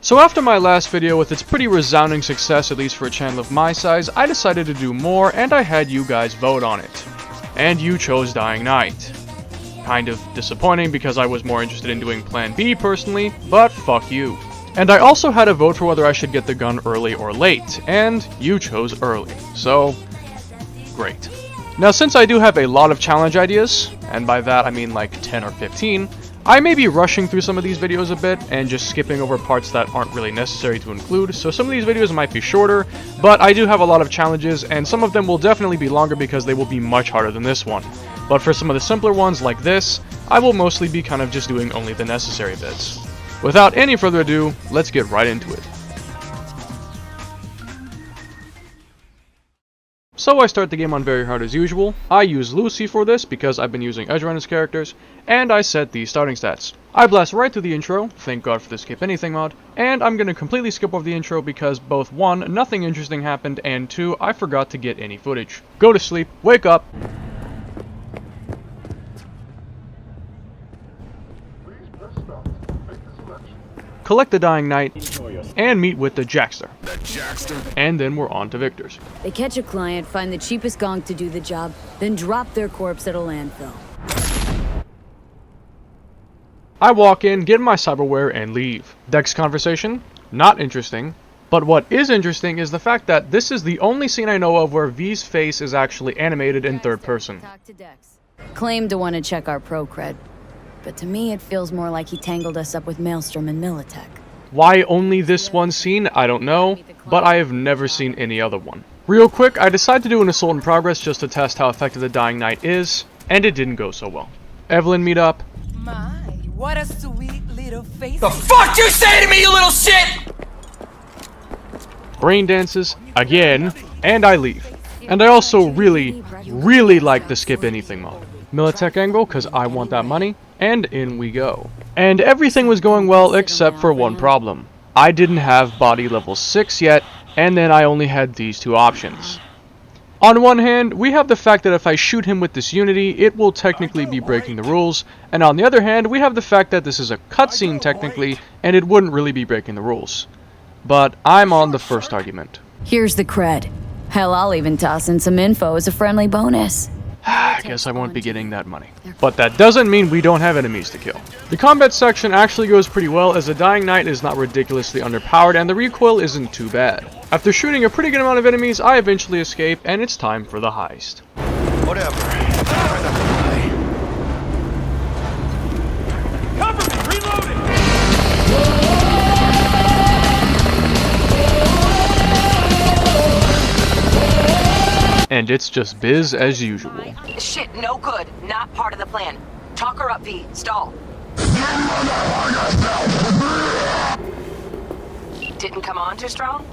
So after my last video with its pretty resounding success, at least for a channel of my size, I decided to do more and I had you guys vote on it. And you chose Dying Night. Kind of disappointing because I was more interested in doing Plan B personally, but fuck you. And I also had a vote for whether I should get the gun early or late, and you chose early, so great. Now since I do have a lot of challenge ideas, and by that I mean like 10 or 15, I may be rushing through some of these videos a bit and just skipping over parts that aren't really necessary to include, so some of these videos might be shorter, but I do have a lot of challenges and some of them will definitely be longer because they will be much harder than this one. But for some of the simpler ones like this, I will mostly be kind of just doing only the necessary bits. Without any further ado, let's get right into it. So I start the game on very hard as usual. I use Lucy for this because I've been using Edgerunner's characters, and I set the starting stats. I blast right through the intro, thank god for the skip anything mod, and I'm gonna completely skip over the intro because both 1, nothing interesting happened, and 2, I forgot to get any footage. Go to sleep, wake up. Collect the Dying Night, and meet with the Jackster. And then we're on to Victor's. They catch a client, find the cheapest gonk to do the job, then drop their corpse at a landfill. I walk in, get my cyberware, and leave. Dex conversation? Not interesting. But what is interesting is the fact that this is the only scene I know of where V's face is actually animated in third person. Claimed to want to check our pro cred. But to me, it feels more like he tangled us up with Maelstrom and Militech. Why only this one scene? I don't know, but I have never seen any other one. Real quick, I decided to do an assault in progress just to test how effective the Dying Night is, and it didn't go so well. Evelyn meet up. My, what a sweet little face. The fuck you say to me, you little shit! Brain dances, again, and I leave. And I also really like the skip anything mod. Militech angle, cause I want that money. And in we go. And everything was going well except for one problem. I didn't have body level 6 yet, and then I only had these two options. On one hand, we have the fact that if I shoot him with this unity, it will technically be breaking the rules, and on the other hand, we have the fact that this is a cutscene technically, and it wouldn't really be breaking the rules. But I'm on the first argument. Here's the cred. Hell, I'll even toss in some info as a friendly bonus. I guess I won't be getting that money. But that doesn't mean we don't have enemies to kill. The combat section actually goes pretty well as the Dying Night is not ridiculously underpowered and the recoil isn't too bad. After shooting a pretty good amount of enemies, I eventually escape and it's time for the heist. Whatever. Cover me! Reloading! And it's just biz as usual. Shit, no good. Not part of the plan. Talk her up, V. Stall. Didn't come on too strong?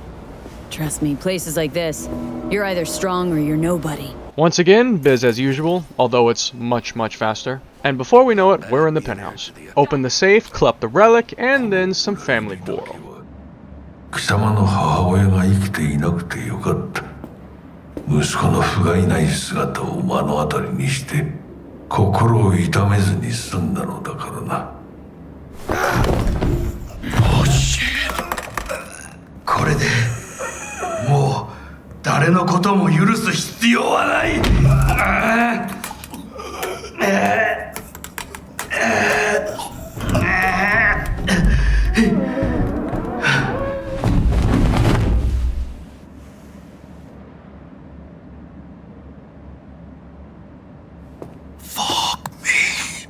Trust me, places like this, you're either strong or you're nobody. Once again, biz as usual, although it's much faster. And before we know it, we're in the penthouse. Open the safe, collect the relic, and then some family quarrel. 貴様の母親が生きていなくてよかった。息子の不甲斐ない姿を目の当たりにして心を痛めずに済んだのだからな。これでもう誰のことも許す必要はない。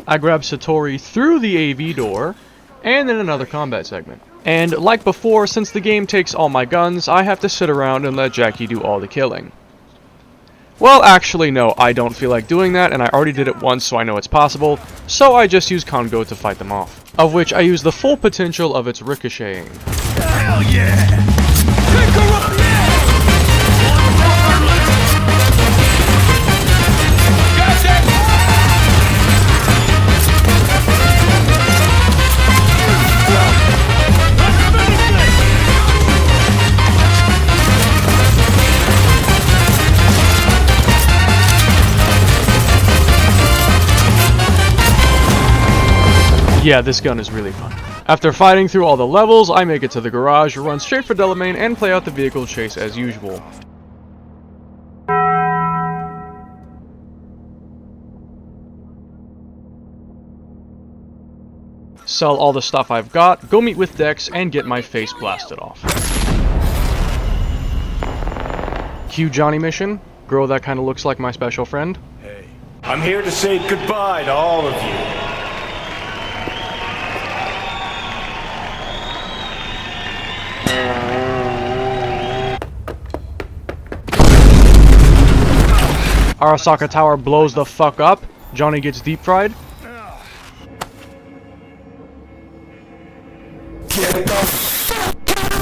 I grab Satori through the AV door, and then another combat segment. And like before, since the game takes all my guns, I have to sit around and let Jackie do all the killing. Well, actually no, I don't feel like doing that, and I already did it once so I know it's possible, so I just use Congo to fight them off. Of which I use the full potential of its ricocheting. Hell yeah! Pick her up now! Yeah, this gun is really fun. After fighting through all the levels, I make it to the garage, run straight for Delamain, and play out the vehicle chase as usual. Sell all the stuff I've got, go meet with Dex, and get my face blasted off. Cue Johnny mission. Girl that kinda looks like my special friend. Hey, I'm here to say goodbye to all of you. Arasaka Tower blows the fuck up. Johnny gets deep fried.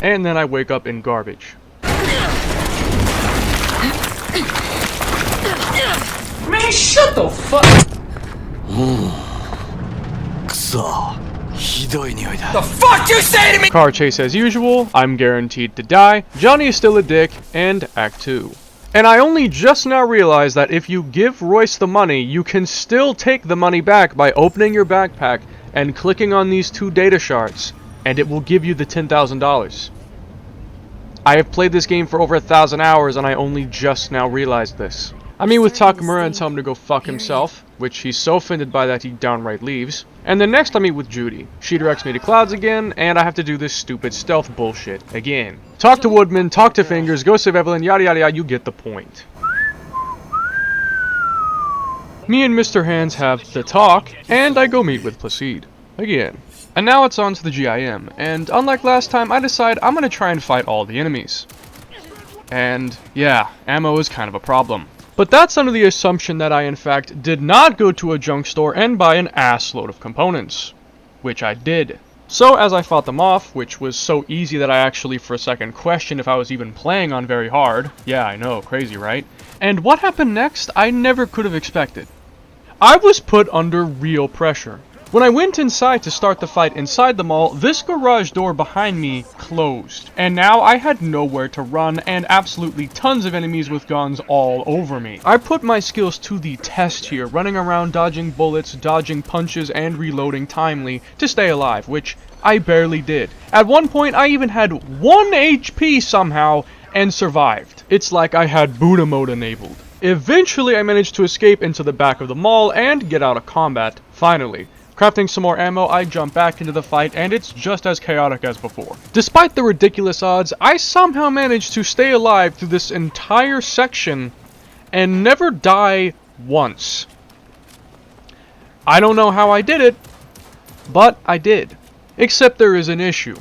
And then I wake up in garbage. Man, shut the fuck. The fuck you say to me? Car chase as usual. I'm guaranteed to die. Johnny is still a dick. And Act 2. And I only just now realized that if you give Royce the money, you can still take the money back by opening your backpack and clicking on these 2 data shards, and it will give you the $10,000. I have played this game for over 1,000 hours and I only just now realized this. I meet with Takamura and tell him to go fuck himself, which he's so offended by that he downright leaves. And then next I meet with Judy. She directs me to Clouds again, and I have to do this stupid stealth bullshit again. Talk to Woodman, talk to Fingers, go save Evelyn, yada yada yada, you get the point. Me and Mr. Hands have the talk, and I go meet with Placide. Again. And now it's on to the GIM, and unlike last time, I decide I'm gonna try and fight all the enemies. And yeah, ammo is kind of a problem. But that's under the assumption that I in fact did not go to a junk store and buy an ass load of components. Which I did. So as I fought them off, which was so easy that I actually for a second questioned if I was even playing on very hard. Yeah, I know, crazy, right? And what happened next, I never could have expected. I was put under real pressure. When I went inside to start the fight inside the mall, this garage door behind me closed. And now I had nowhere to run and absolutely tons of enemies with guns all over me. I put my skills to the test here, running around dodging bullets, dodging punches, and reloading timely to stay alive, which I barely did. At one point I even had 1 HP somehow and survived. It's like I had Buddha mode enabled. Eventually I managed to escape into the back of the mall and get out of combat, finally. Crafting some more ammo, I jump back into the fight, and it's just as chaotic as before. Despite the ridiculous odds, I somehow managed to stay alive through this entire section and never die once. I don't know how I did it, but I did. Except there is an issue.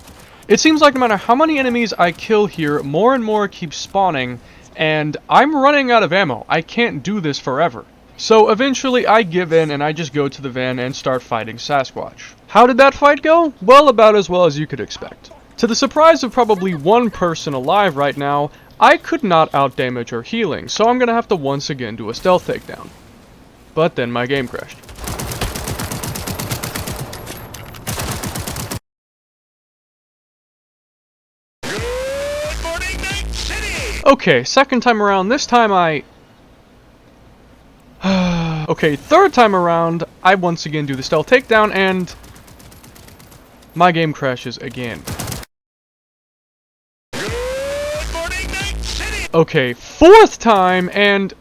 It seems like no matter how many enemies I kill here, more and more keep spawning, and I'm running out of ammo. I can't do this forever. So eventually I give in and I just go to the van and start fighting Sasquatch. How did that fight go? Well, about as well as you could expect. To the surprise of probably one person alive right now, I could not outdamage her healing, so I'm gonna have to once again do a stealth takedown. But then my game crashed. Good morning, Night City! Okay, second time around, this time okay, third time around, I once again do the stealth takedown, and my game crashes again. Good morning, Night City! Okay, fourth time, and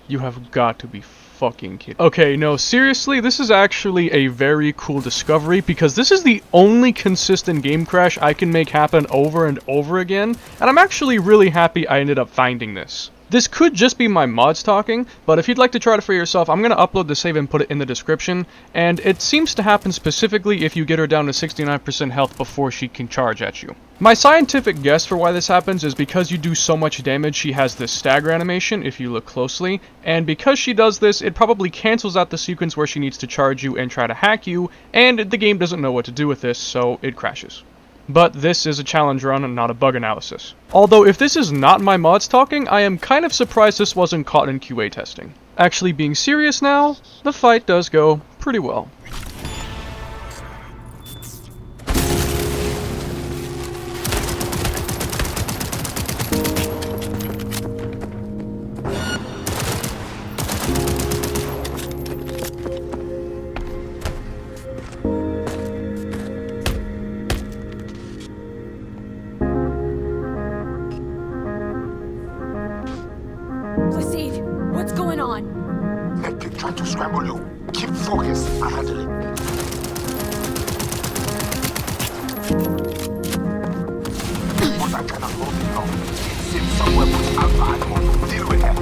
you have got to be fucking kidding. Okay, no, seriously, this is actually a very cool discovery, because this is the only consistent game crash I can make happen over and over again, and I'm actually really happy I ended up finding this. This could just be my mods talking, but if you'd like to try it for yourself, I'm going to upload the save and put it in the description, and it seems to happen specifically if you get her down to 69% health before she can charge at you. My scientific guess for why this happens is because you do so much damage, she has this stagger animation if you look closely, and because she does this, it probably cancels out the sequence where she needs to charge you and try to hack you, and the game doesn't know what to do with this, so it crashes. But this is a challenge run and not a bug analysis. Although if this is not my mods talking, I am kind of surprised this wasn't caught in QA testing. Actually being serious now, the fight does go pretty well. trying to scramble you. Keep focused. I handle it. But I cannot hold it long. Sit somewhere with alpha animal. Deal with him.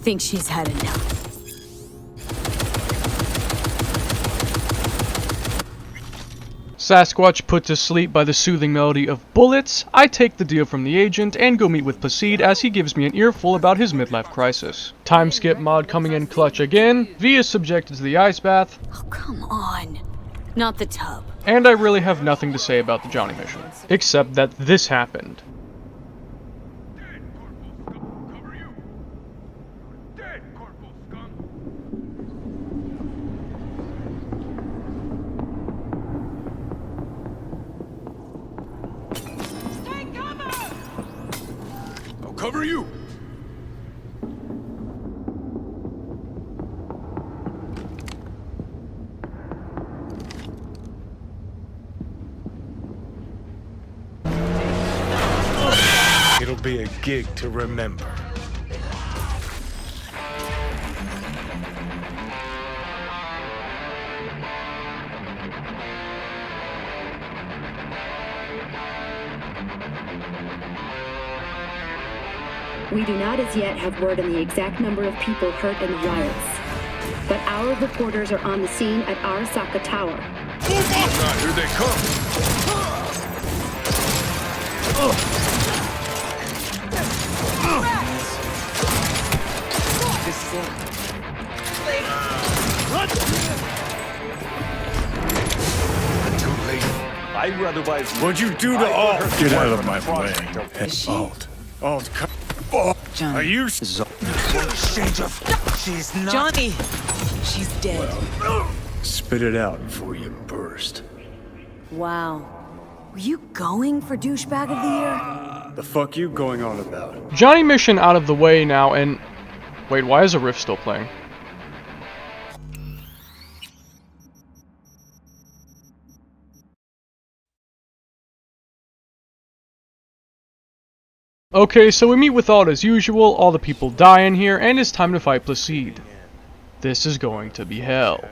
Think she's had enough. Sasquatch put to sleep by the soothing melody of bullets, I take the deal from the agent and go meet with Placide as he gives me an earful about his midlife crisis. Time skip mod coming in clutch again, V is subjected to the ice bath. Oh, come on. Not the tub. And I really have nothing to say about the Johnny mission, except that this happened. Cover you! It'll be a gig to remember. We do not as yet have word on the exact number of people hurt in the riots. But our reporters are on the scene at Arasaka Tower. God, here they come! This is it. Too late. I'd rather buy. What'd you do to Alt? Get out of my way. Is she? Alt, come. Johnny. Are you? She's not. Johnny! She's dead. Spit it out before you burst. Wow. Were you going for douchebag of the year? The fuck you going on about? Johnny mission out of the way now, and... Wait, why is a riff still playing? Okay, so we meet with Alt as usual, all the people die in here, and it's time to fight Placide. This is going to be hell.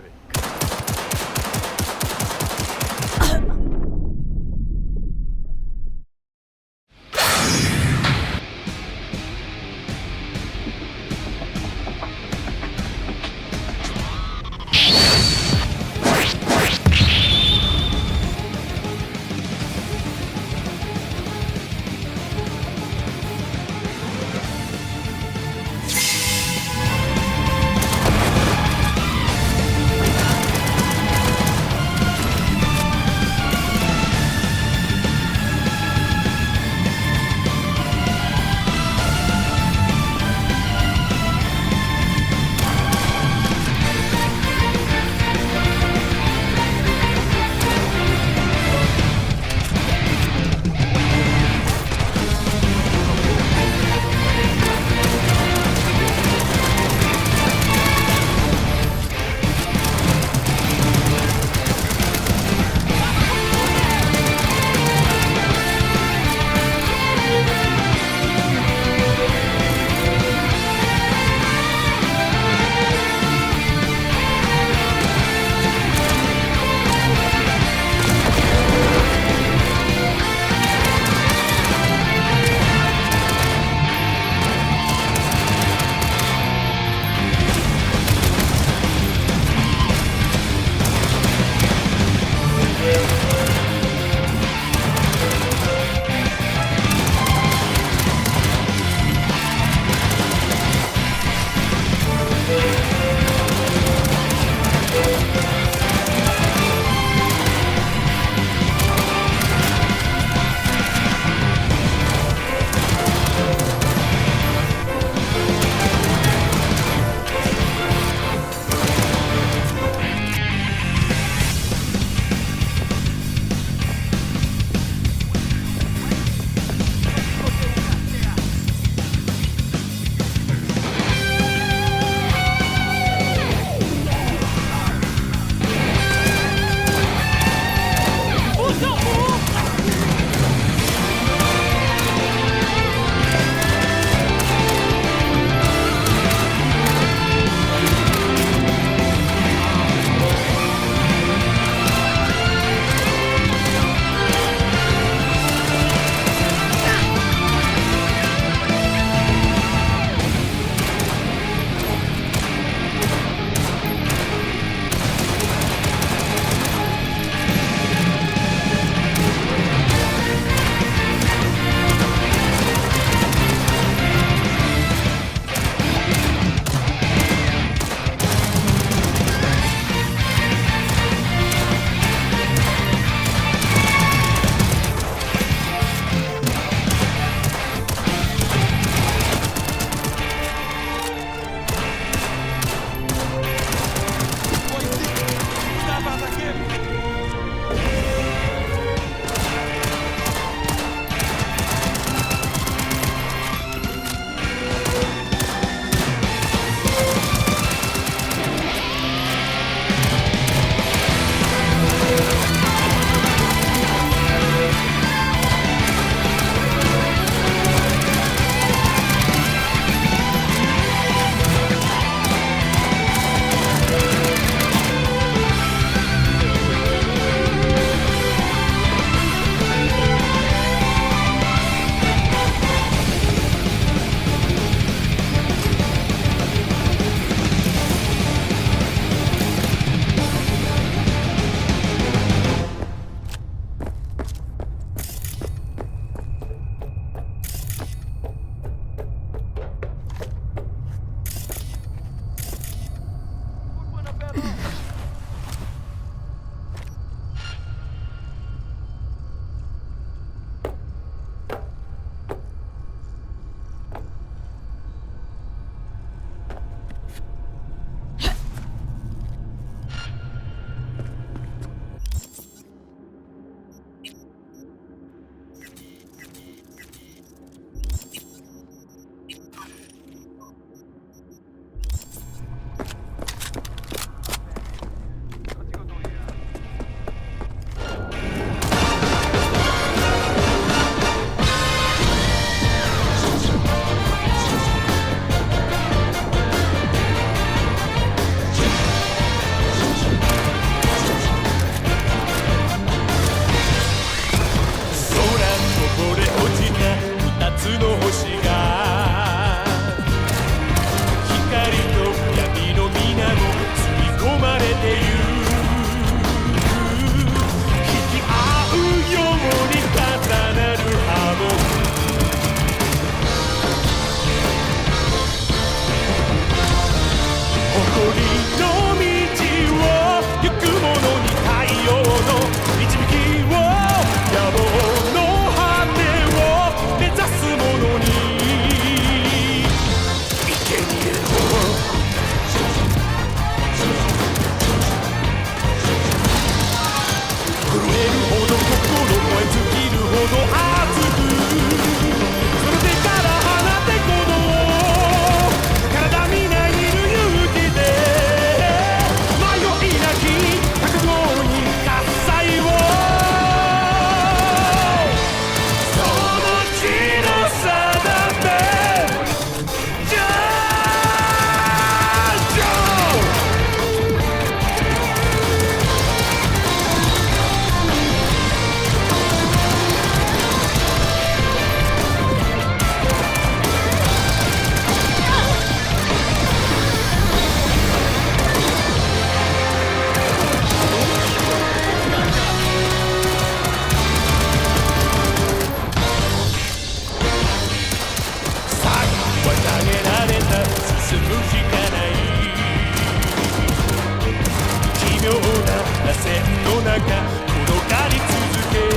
線の中転がり続ける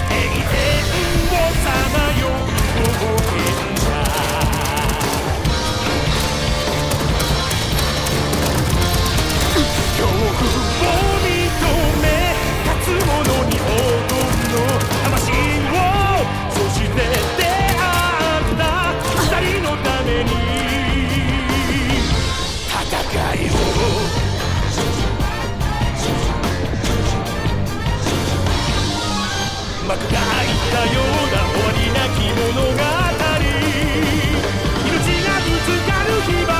永遠をさまよう冒険者恐怖を認め勝つ者に踊るの魂をそして出会った二人のために戦いを幕が開いたような終わりなき物語命がぶつかる火花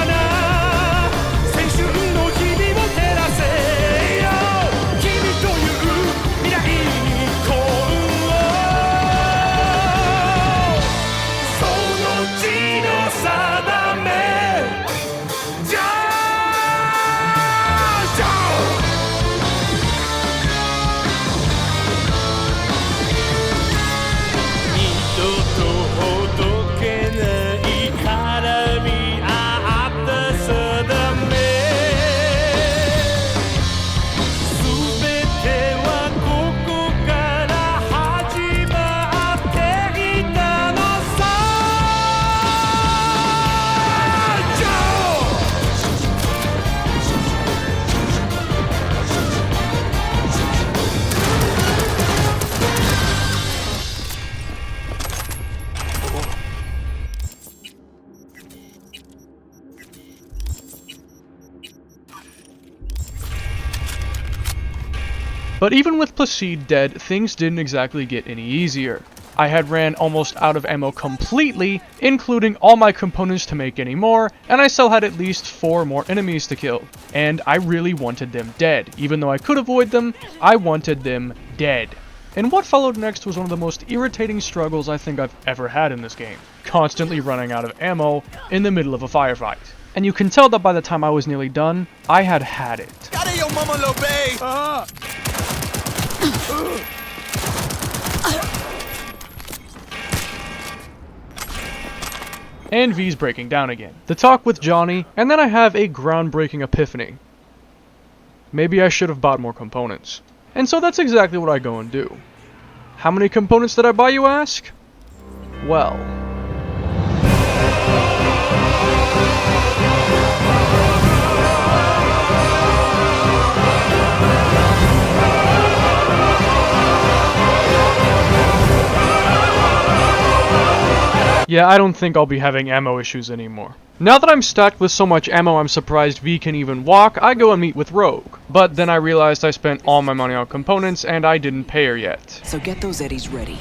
青春の日々を照らせよ君という未来に幸運をその地の定めじゃじゃ二度とほどけない絡み合った定め全てはここから始まっていたのさジBut even with Placide dead, things didn't exactly get any easier. I had ran almost out of ammo completely, including all my components to make any more, and I still had at least 4 more enemies to kill. And I really wanted them dead. Even though I could avoid them, I wanted them dead. And what followed next was one of the most irritating struggles I think I've ever had in this game. Constantly running out of ammo in the middle of a firefight. And you can tell that by the time I was nearly done, I had had it. And V's breaking down again. The talk with Johnny, and then I have a groundbreaking epiphany. Maybe I should have bought more components. And so that's exactly what I go and do. How many components did I buy, you ask? Well... yeah, I don't think I'll be having ammo issues anymore. Now that I'm stacked with so much ammo I'm surprised V can even walk, I go and meet with Rogue. But then I realized I spent all my money on components and I didn't pay her yet. So get those eddies ready.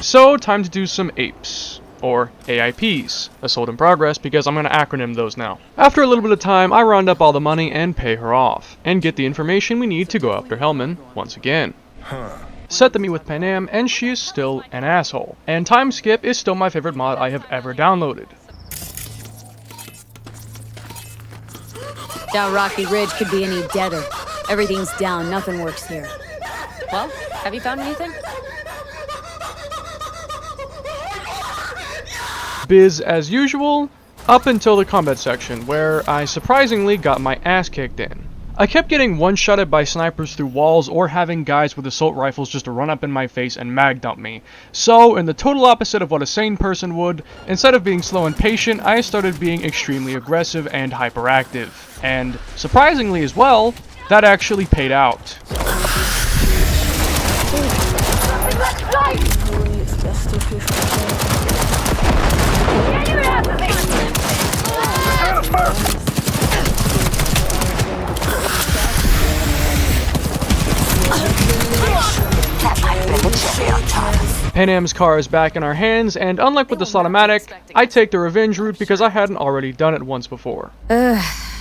So, time to do some APES. Or AIPs, Assault in Progress, because I'm going to acronym those now. After a little bit of time, I round up all the money and pay her off. And get the information we need to go after Hellman once again. Set the meet with Pan Am, and she is still an asshole. And Time Skip is still my favorite mod I have ever downloaded. Down Rocky Ridge could be any deader. Everything's down, nothing works here. Well, have you found anything? Biz as usual, up until the combat section, where I surprisingly got my ass kicked in. I kept getting one-shotted by snipers through walls or having guys with assault rifles just run up in my face and mag dump me. So, in the total opposite of what a sane person would, instead of being slow and patient, I started being extremely aggressive and hyperactive. And, surprisingly as well, that actually paid out. Pan Am's car is back in our hands, and unlike with the slaught-o-matic, I take the revenge route because I hadn't already done it once before.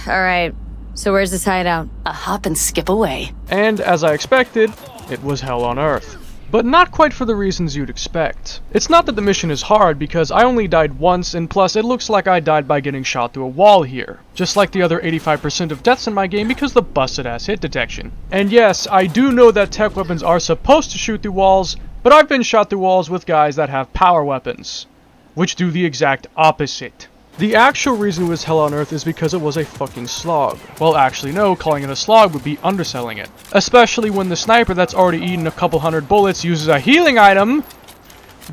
Alright, so where's this hideout? A hop and skip away. And as I expected, it was hell on earth. But not quite for the reasons you'd expect. It's not that the mission is hard, because I only died once, and plus it looks like I died by getting shot through a wall here. Just like the other 85% of deaths in my game because the busted ass hit detection. And yes, I do know that tech weapons are supposed to shoot through walls, but I've been shot through walls with guys that have power weapons, which do the exact opposite. The actual reason it was hell on earth is because it was a fucking slog. Well, actually no, calling it a slog would be underselling it. Especially when the sniper that's already eaten a couple hundred bullets uses a healing item.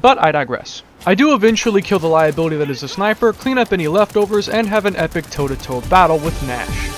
But I digress. I do eventually kill the liability that is the sniper, clean up any leftovers, and have an epic toe-to-toe battle with Nash.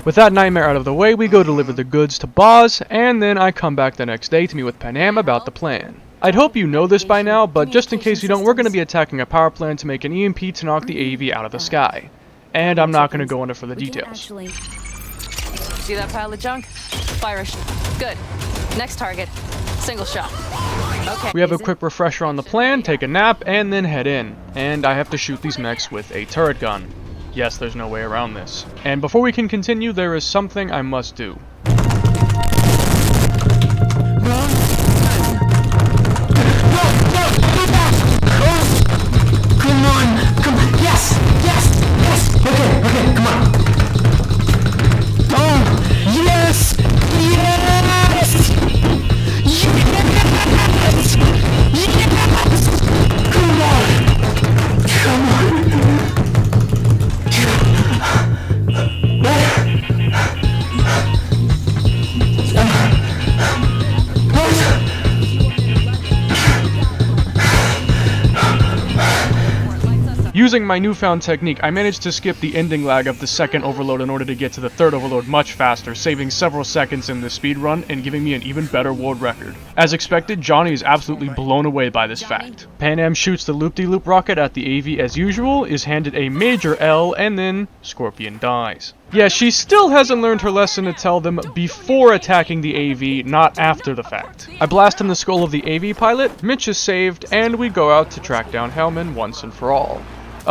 With that nightmare out of the way, we go deliver the goods to Boz, and then I come back the next day to meet with Panam about the plan. I'd hope you know this by now, but just in case you don't, we're going to be attacking a power plant to make an EMP to knock the AV out of the sky. And I'm not going to go into further details. See that pile of junk? Fire a good. Next target. Single shot. Okay. We have a quick refresher on the plan, take a nap, and then head in. And I have to shoot these mechs with a turret gun. Yes, there's no way around this. And before we can continue, there is something I must do. Using my newfound technique, I managed to skip the ending lag of the second overload in order to get to the third overload much faster, saving several seconds in the speed run and giving me an even better world record. As expected, Johnny is absolutely blown away by this fact. Panam shoots the loop-de-loop rocket at the AV as usual, is handed a major L, and then Scorpion dies. Yeah, she still hasn't learned her lesson to tell them before attacking the AV, not after the fact. I blast in the skull of the AV pilot, Mitch is saved, and we go out to track down Hellman once and for all.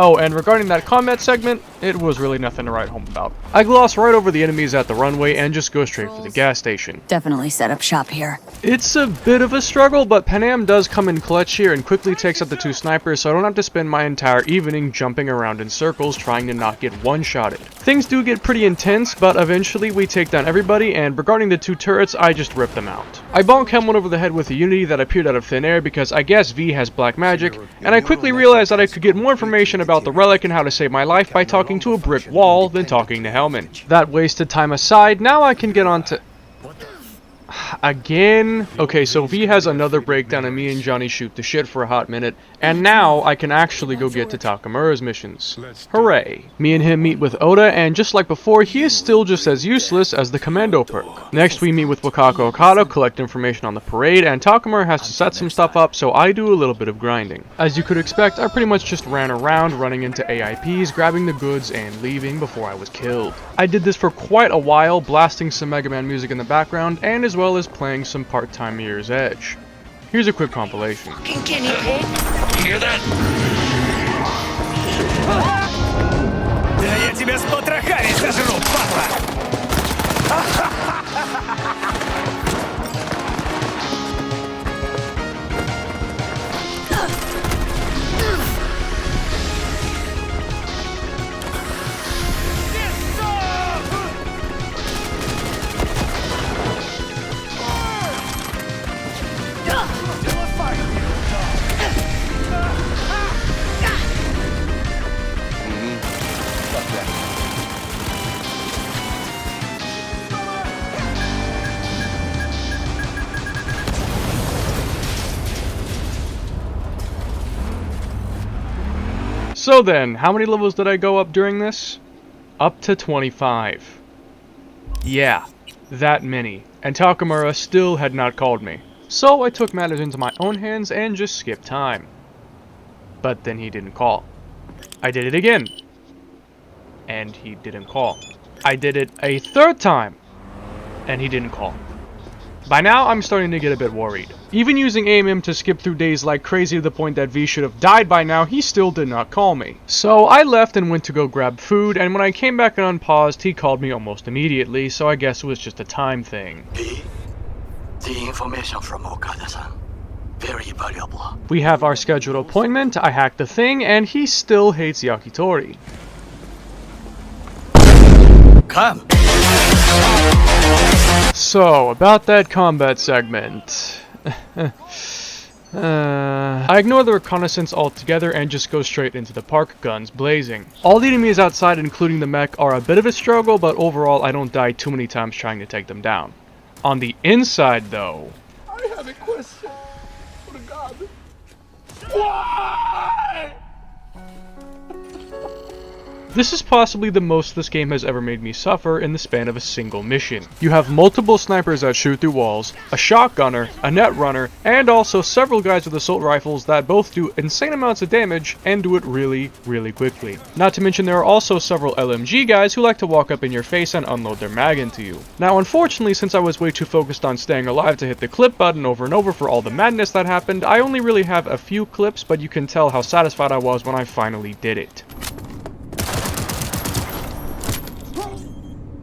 Oh, and regarding that combat segment, it was really nothing to write home about. I gloss right over the enemies at the runway and just go straight for the gas station. Definitely set up shop here. It's a bit of a struggle, but Panam does come in clutch here and quickly takes out the two snipers, so I don't have to spend my entire evening jumping around in circles trying to not get one-shotted. Things do get pretty intense, but eventually we take down everybody, and regarding the two turrets, I just rip them out. I bonk Helmut over the head with a Unity that appeared out of thin air because I guess V has black magic, and I quickly realized that I could get more information about the relic and how to save my life by talking to a brick wall than talking to Hellman. That wasted time aside, now I can get on to... Again? Okay, so V has another breakdown and me and Johnny shoot the shit for a hot minute, and now I can actually go get to Takamura's missions. Hooray. Me and him meet with Oda, and just like before, he is still just as useless as the commando perk. Next we meet with Wakako Okada, collect information on the parade, and Takamura has to set some stuff up, so I do a little bit of grinding. As you could expect, I pretty much just ran around running into AIPs, grabbing the goods, and leaving before I was killed. I did this for quite a while, blasting some Mega Man music in the background, and as well as playing some part-time Mirror's Edge. Here's a quick compilation. Fucking guinea pig! You hear that? Да я тебя с потрохами сожру, падла! So then, how many levels did I go up during this? Up to 25. Yeah, that many. And Takamura still had not called me. So I took matters into my own hands and just skipped time. But then he didn't call. I did it again. And he didn't call. I did it a third time. And he didn't call. By now, I'm starting to get a bit worried. Even using AMM to skip through days like crazy to the point that V should have died by now, he still did not call me. So I left and went to go grab food, and when I came back and unpaused, he called me almost immediately, so I guess it was just a time thing. The information from Okada-san. Very valuable. We have our scheduled appointment, I hacked the thing, and he still hates yakitori. Come. So, about that combat segment. I ignore the reconnaissance altogether and just go straight into the park, guns blazing. All the enemies outside, including the mech, are a bit of a struggle, but overall I don't die too many times trying to take them down. On the inside, though... I have a question. For God. Why? This is possibly the most this game has ever made me suffer in the span of a single mission. You have multiple snipers that shoot through walls, a shotgunner, a net runner, and also several guys with assault rifles that both do insane amounts of damage and do it really, really quickly. Not to mention there are also several LMG guys who like to walk up in your face and unload their mag into you. Now unfortunately, since I was way too focused on staying alive to hit the clip button over and over for all the madness that happened, I only really have a few clips, but you can tell how satisfied I was when I finally did it.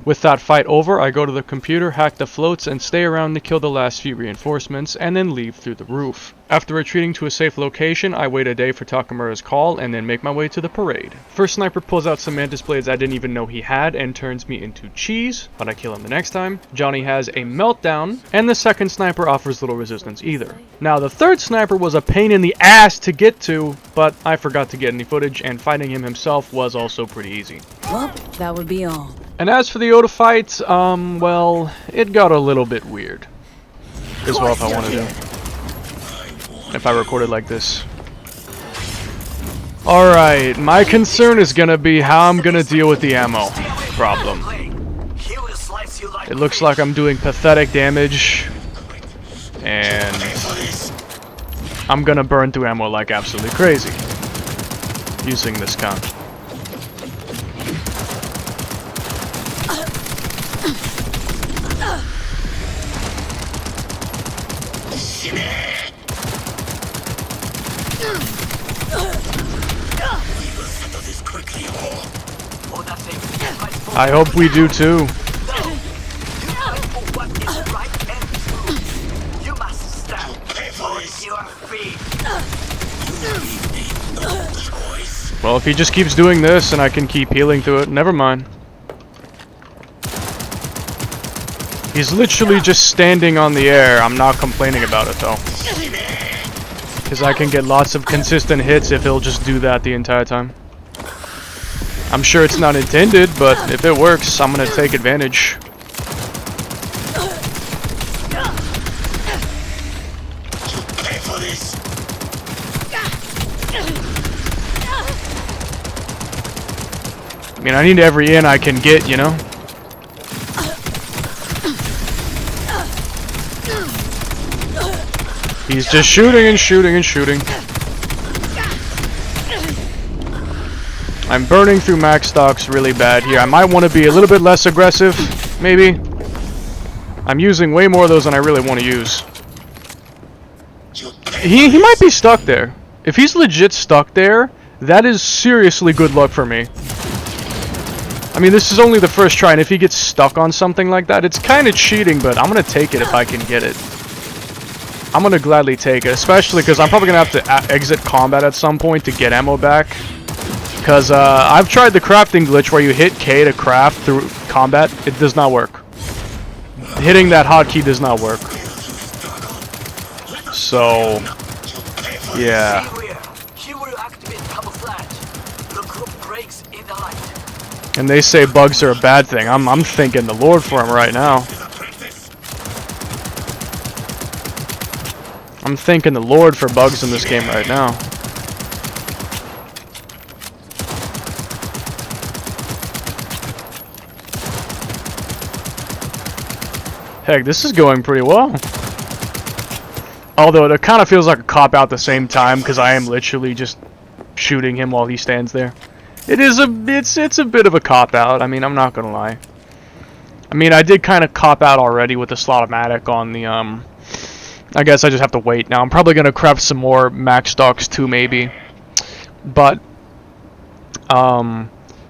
With that fight over, I go to the computer, hack the floats, and stay around to kill the last few reinforcements, and then leave through the roof. After retreating to a safe location, I wait a day for Takamura's call, and then make my way to the parade. First sniper pulls out some mantis blades I didn't even know he had, and turns me into cheese, but I kill him the next time. Johnny has a meltdown, and the second sniper offers little resistance either. Now the third sniper was a pain in the ass to get to, but I forgot to get any footage, and fighting him himself was also pretty easy. Well, that would be all. And as for the Oda fight, well, it got a little bit weird. As well if I wanted to. If I recorded like this. Alright, my concern is gonna be how I'm gonna deal with the ammo problem. It looks like I'm doing pathetic damage. And I'm gonna burn through ammo like absolutely crazy. Using this gun. I hope we do too. Well, if he just keeps doing this and I can keep healing through it, never mind. He's literally just standing on the air. I'm not complaining about it though. Because I can get lots of consistent hits if he'll just do that the entire time. I'm sure it's not intended, but if it works, I'm gonna take advantage. I mean, I need every in I can get, you know? He's just shooting and shooting and shooting. I'm burning through max stocks really bad here. I might want to be a little bit less aggressive, maybe. I'm using way more of those than I really want to use. He might be stuck there. If he's legit stuck there, that is seriously good luck for me. I mean, this is only the first try, and if he gets stuck on something like that, it's kind of cheating, but I'm going to take it if I can get it. I'm going to gladly take it, especially because I'm probably going to have to exit combat at some point to get ammo back. Because I've tried the crafting glitch where you hit K to craft through combat. It does not work. Hitting that hotkey does not work. So, yeah. And they say bugs are a bad thing. I'm thanking the Lord for them right now. I'm thanking the Lord for bugs in this game right now. Heck, this is going pretty well. Although it kind of feels like a cop-out at the same time, because I am literally just shooting him while he stands there. It's a bit of a cop-out, I mean, I'm not gonna lie. I mean, I did kind of cop-out already with the slaught-o-matic on the, I guess I just have to wait now. I'm probably gonna craft some more max stocks too, maybe. But,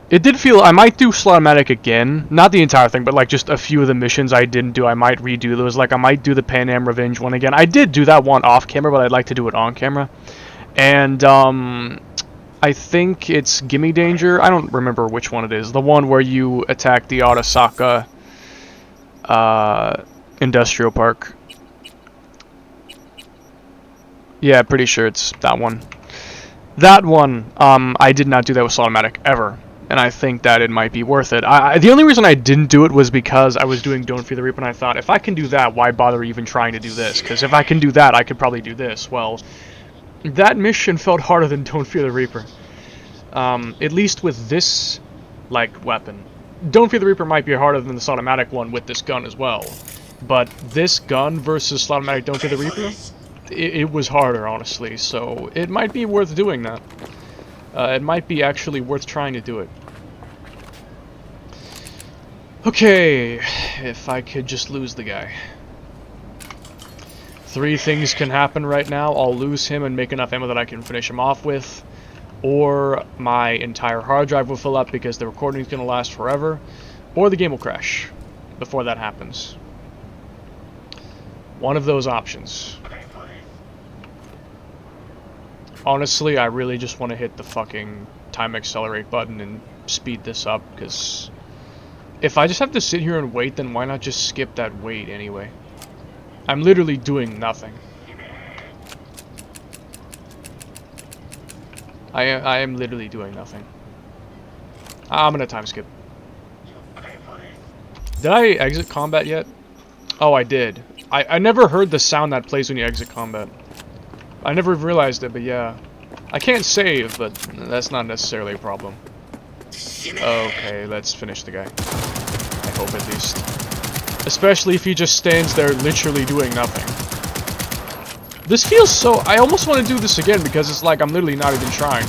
It did feel... I might do slaught-o-matic again. Not the entire thing, but like just a few of the missions I didn't do. I might redo those. Like I might do the Pan Am Revenge one again. I did do that one off camera, but I'd like to do it on camera. And I think it's Gimme Danger. I don't remember which one it is. The one where you attack the Arasaka industrial park. Yeah, pretty sure it's that one. That one, I did not do that with slaught-o-matic ever. And I think that it might be worth it. The only reason I didn't do it was because I was doing Don't Fear the Reaper, and I thought, if I can do that, why bother even trying to do this? Because if I can do that, I could probably do this. Well, that mission felt harder than Don't Fear the Reaper. At least with this, like, weapon. Don't Fear the Reaper might be harder than the slaught-o-matic one with this gun as well. But this gun versus slaught-o-matic Don't Fear the Reaper, it was harder, honestly. So it might be worth doing that. It might be actually worth trying to do it. Okay, if I could just lose the guy. 3 things can happen right now. I'll lose him and make enough ammo that I can finish him off with. Or my entire hard drive will fill up because the recording is going to last forever. Or the game will crash before that happens. One of those options. Honestly, I really just want to hit the fucking time accelerate button and speed this up, because if I just have to sit here and wait, then why not just skip that wait anyway? I'm literally doing nothing. I am literally doing nothing. I'm gonna time skip. Did I exit combat yet? Oh, I did. I never heard the sound that plays when you exit combat. I never realized it, but yeah. I can't save, but that's not necessarily a problem. Okay, let's finish the guy. I hope at least. Especially if he just stands there literally doing nothing. This feels so... I almost want to do this again because it's like I'm literally not even trying.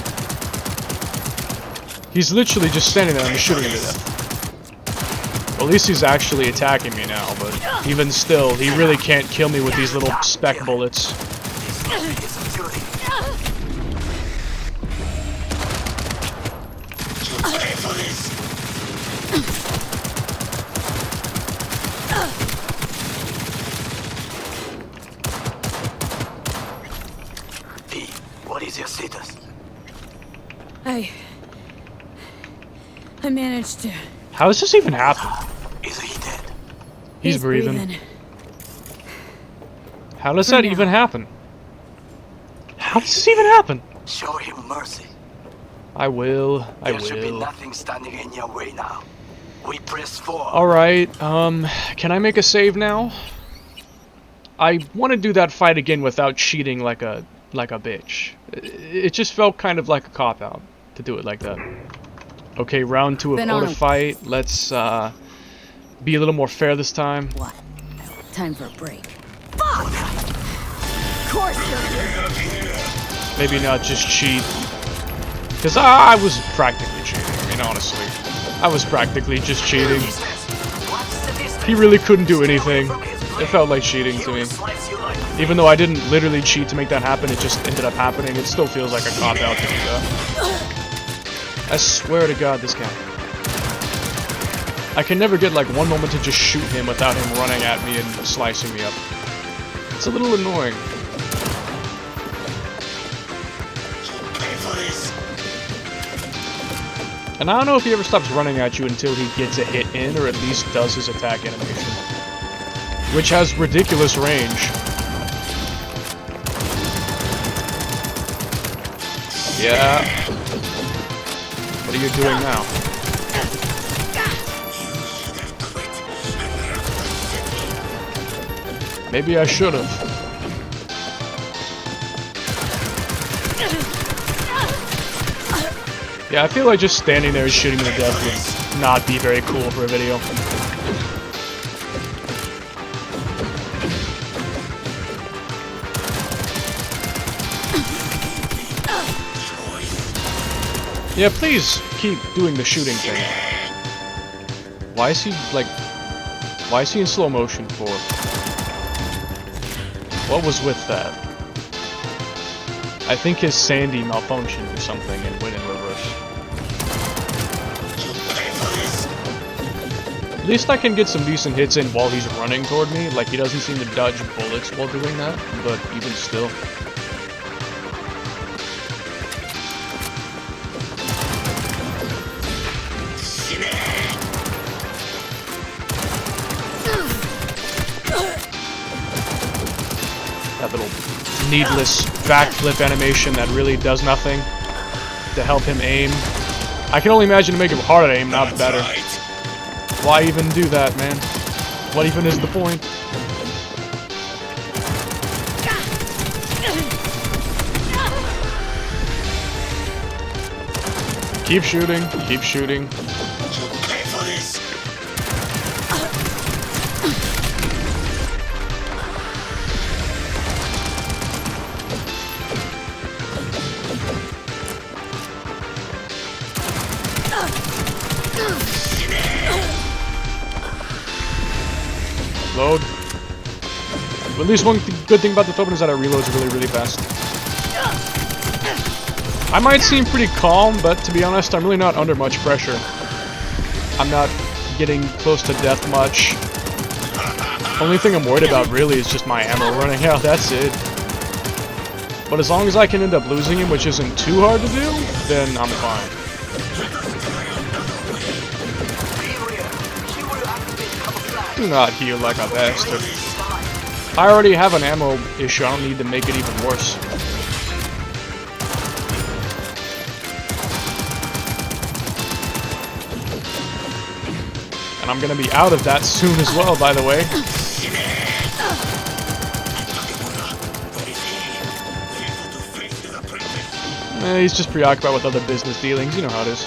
He's literally just standing there and I'm shooting him to death. Well, at least he's actually attacking me now, but even still, he really can't kill me with these little speck bullets. What is your status? I managed to... How does this even happen? Is he dead? He's breathing. How does that even happen? How does this even happen? Show him mercy. I will. There should be nothing standing in your way now. We press forward. Alright, can I make a save now? I want to do that fight again without cheating like a bitch. It just felt kind of like a cop-out to do it like that. Okay, round 2 of Oda fight. Let's be a little more fair this time. What? Time for a break. Fuck! Of course you're... Maybe not just cheat. Because I was practically cheating, I mean, honestly. I was practically just cheating. He really couldn't do anything. It felt like cheating to me. Even though I didn't literally cheat to make that happen, it just ended up happening. It still feels like a cop-out to do that. I swear to God, this guy. I can never get like one moment to just shoot him without him running at me and slicing me up. It's a little annoying. And I don't know if he ever stops running at you until he gets a hit in, or at least does his attack animation. Which has ridiculous range. Yeah. What are you doing now? Maybe I should have. Yeah, I feel like just standing there and shooting him to death would not be very cool for a video. Yeah, please keep doing the shooting thing. Why is he, like... Why is he in slow motion for? What was with that? I think his Sandy malfunctioned or something and went in reverse. At least I can get some decent hits in while he's running toward me. Like, he doesn't seem to dodge bullets while doing that, but even still. That little needless backflip animation that really does nothing to help him aim. I can only imagine to make him hard at aim, not better. Why even do that, man? What even is the point? Keep shooting, keep shooting. Load. But at least one good thing about the weapon is that it reloads really, really fast. I might seem pretty calm, but to be honest, I'm really not under much pressure. I'm not getting close to death much. Only thing I'm worried about really is just my ammo running out, that's it. But as long as I can end up losing him, which isn't too hard to do, then I'm fine. Do not heal like a bastard. I already have an ammo issue, I don't need to make it even worse. And I'm gonna be out of that soon as well, by the way. He's just preoccupied with other business dealings, you know how it is.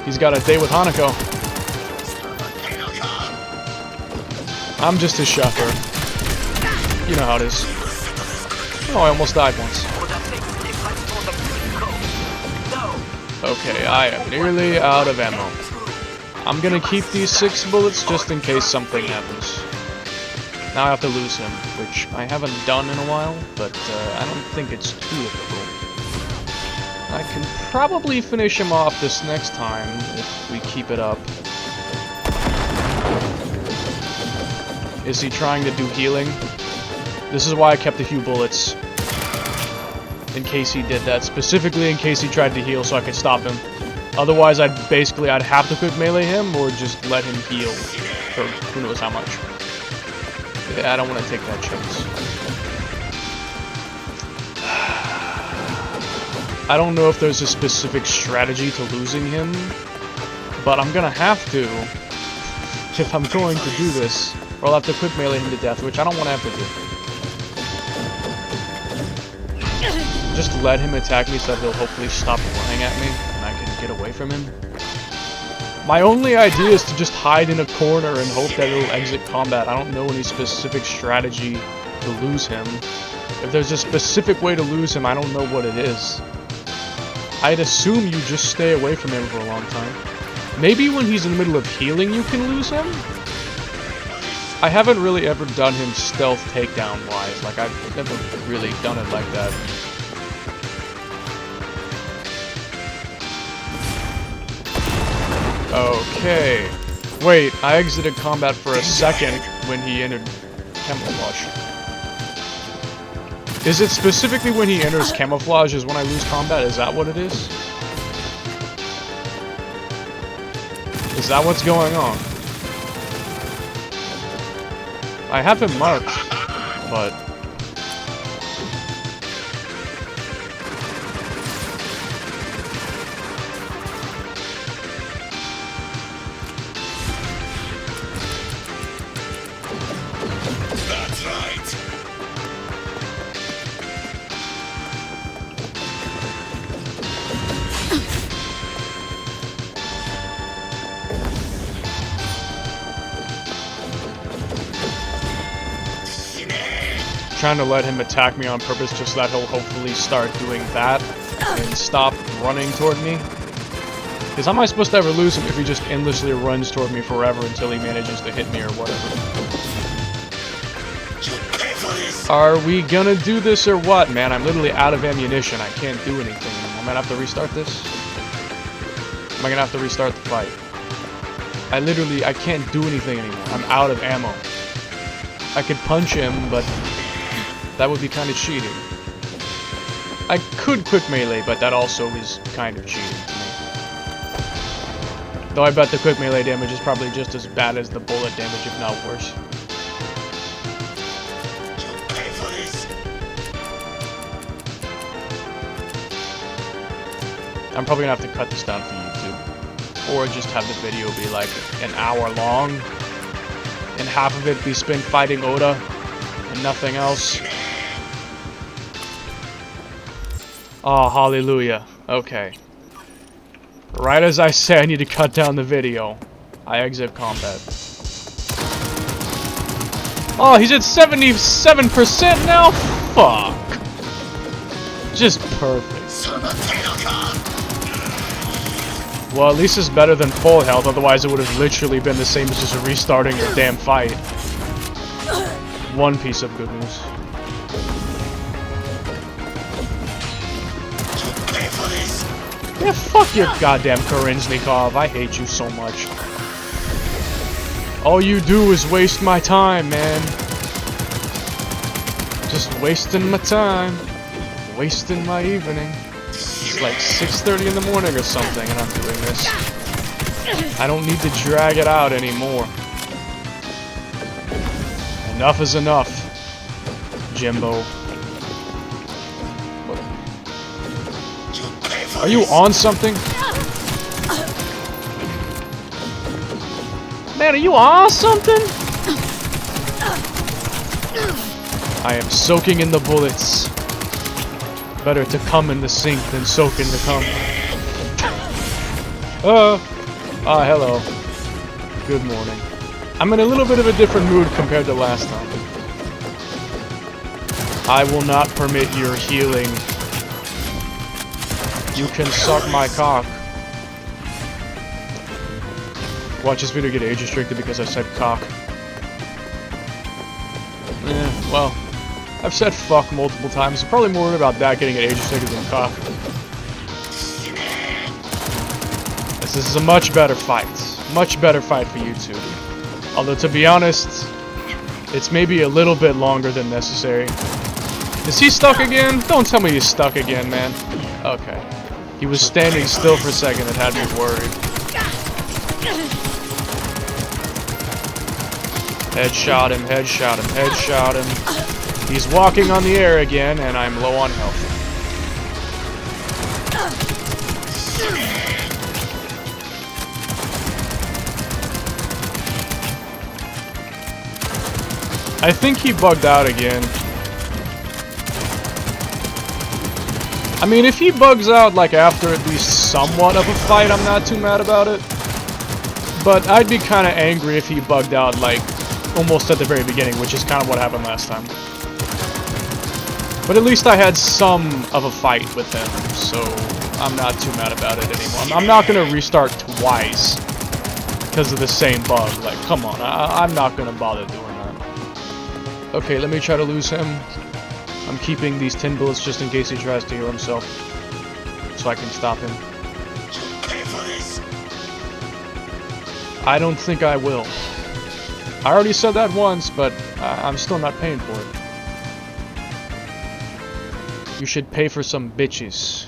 He's got a date with Hanako. I'm just his chauffeur. You know how it is. Oh, I almost died once. Okay, I am nearly out of ammo. I'm gonna keep these 6 bullets just in case something happens. Now I have to lose him, which I haven't done in a while, but I don't think it's too difficult. I can probably finish him off this next time if we keep it up. Is he trying to do healing? This is why I kept a few bullets. In case he did that. Specifically in case he tried to heal so I could stop him. Otherwise I'd have to quick melee him or just let him heal for who knows how much. Yeah, I don't want to take that chance. I don't know if there's a specific strategy to losing him, but I'm gonna have to if I'm going to do this, or I'll have to quick melee him to death, which I don't want to have to do. Just let him attack me so that he'll hopefully stop running at me, and I can get away from him. My only idea is to just hide in a corner and hope that he'll exit combat. I don't know any specific strategy to lose him. If there's a specific way to lose him, I don't know what it is. I'd assume you just stay away from him for a long time. Maybe when he's in the middle of healing you can lose him? I haven't really ever done him stealth takedown wise, like I've never really done it like that. Okay. Wait, I exited combat for a second when he entered camouflage. Is it specifically when he enters camouflage is when I lose combat? Is that what it is? Is that what's going on? I have him marked, but... That's right. Trying to let him attack me on purpose just so that he'll hopefully start doing that and stop running toward me. Because how am I supposed to ever lose him if he just endlessly runs toward me forever until he manages to hit me or whatever? Are we gonna do this or what, man? I'm literally out of ammunition. I can't do anything anymore. I might have to restart this. I'm I gonna have to restart the fight? I can't do anything anymore. I'm out of ammo. I could punch him, but that would be kind of cheating. I could quick melee, but that also is kind of cheating to me. Though I bet the quick melee damage is probably just as bad as the bullet damage, if not worse. I'm probably gonna have to cut this down for YouTube. Or just have the video be like an hour long. And half of it be spent fighting Oda. And nothing else. Oh, hallelujah. Okay. Right as I say I need to cut down the video, I exit combat. Oh, he's at 77% now? Fuck. Just perfect. Well, at least it's better than full health, otherwise it would have literally been the same as just restarting the damn fight. One piece of good news. Yeah, fuck your goddamn Kerensnikov. I hate you so much. All you do is waste my time, man. Just wasting my time. Wasting my evening. It's like 6:30 in the morning or something, and I'm doing this. I don't need to drag it out anymore. Enough is enough, Jimbo. Are you on something? Man, are you on something? I am soaking in the bullets. Better to come in the sink than soak in the cum. Hello. Good morning. I'm in a little bit of a different mood compared to last time. I will not permit your healing. You can suck my cock. Watch this video get age restricted because I said cock. Well, I've said fuck multiple times. I'm probably more worried about that getting age restricted than cock. This is a much better fight. Much better fight for you two. Although, to be honest, it's maybe a little bit longer than necessary. Is he stuck again? Don't tell me he's stuck again, man. Okay. He was standing still for a second and had me worried. Headshot him, headshot him, headshot him. He's walking on the air again, and I'm low on health. I think he bugged out again. I mean, if he bugs out, like, after at least somewhat of a fight, I'm not too mad about it. But I'd be kind of angry if he bugged out, like, almost at the very beginning, which is kind of what happened last time. But at least I had some of a fight with him, so I'm not too mad about it anymore. I'm not going to restart twice because of the same bug. Like, come on, I'm not going to bother doing that. Okay, let me try to lose him. I'm keeping these 10 bullets just in case he tries to heal himself, so I can stop him. I don't think I will. I already said that once, but I'm still not paying for it. You should pay for some bitches.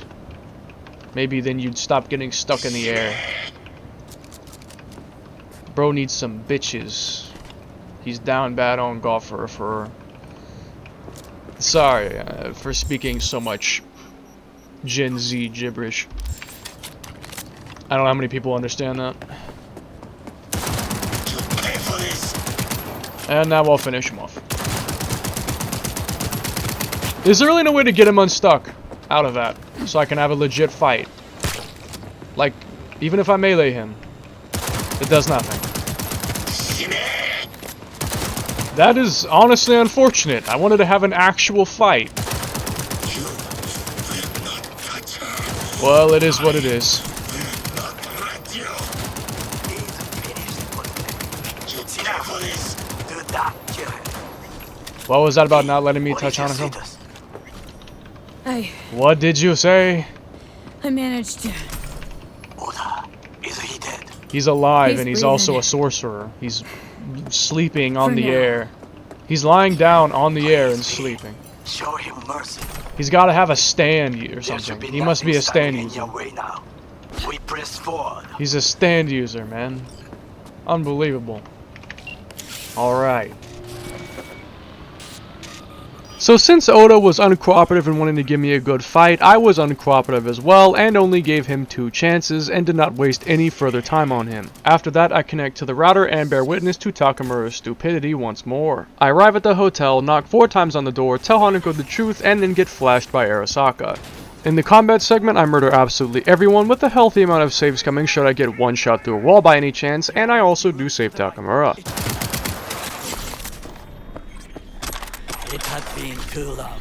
Maybe then you'd stop getting stuck in the air. Bro needs some bitches. He's down bad on golfer for... Sorry for speaking so much Gen Z gibberish. I don't know how many people understand that. And now I'll finish him off. Is there really no way to get him unstuck out of that? So I can have a legit fight? Like, even if I melee him, it does nothing. That is honestly unfortunate. I wanted to have an actual fight. Well, it is what it is. What was that about not letting me touch Hanako? I What did you say? managed to He's alive He's and he's breathing. also a sorcerer. He's sleeping on For the now. air. He's lying down on the air and sleeping. Show him mercy. He's got to have a stand or There should something. be He must be a nothing stand standing in user. your way now. We press forward. He's a stand user, man. Unbelievable. Alright. So since Oda was uncooperative and wanting to give me a good fight, I was uncooperative as well and only gave him 2 chances and did not waste any further time on him. After that, I connect to the router and bear witness to Takamura's stupidity once more. I arrive at the hotel, knock 4 times on the door, tell Hanako the truth, and then get flashed by Arasaka. In the combat segment, I murder absolutely everyone with a healthy amount of saves coming should I get one shot through a wall by any chance, and I also do save Takamura. It has been too long.